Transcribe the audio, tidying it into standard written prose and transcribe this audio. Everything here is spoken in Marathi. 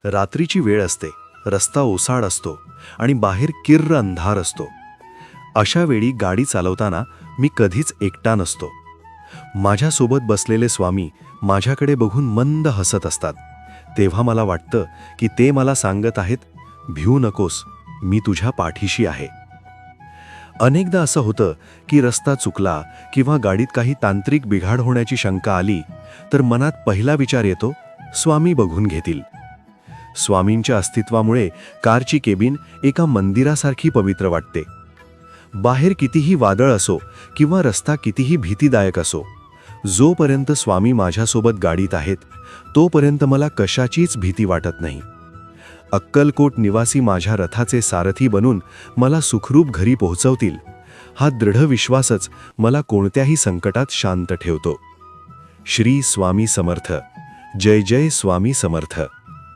रात्रीची वेळ असते, रस्ता ओसाड असतो आणि बाहेर किर्र अंधार असतो. अशा वेळी गाडी चालवताना मी कधीच एकटा नसतो. माझ्यासोबत बसलेले स्वामी माझ्याकडे बघून मंद हसत असतात. तेव्हा मला वाटतं की ते मला सांगत आहेत, भिऊ नकोस, मी तुझ्या पाठीशी आहे. अनेकदा असं होतं की रस्ता चुकला किंवा गाडीत काही तांत्रिक बिघाड होण्याची शंका आली तर मनात पहिला विचार येतो, स्वामी बघून घेतील. स्वामींच्या अस्तित्वामुळे कारची केबिन एका मंदिरासारखी पवित्र वाटते. बाहेर कितीही वादळ असो किंवा रस्ता कितीही भीतीदायक असो, जोपर्यंत स्वामी माझ्यासोबत गाडीत आहेत तोपर्यंत मला कशाचीच भीती वाटत नाही. अक्कलकोट निवासी माझ्या रथाचे सारथी बनून मला सुखरूप घरी पोहोचवतील, हा दृढ विश्वासच मला कोणत्याही संकटात शांत ठेवतो. श्री स्वामी समर्थ. जय जय स्वामी समर्थ.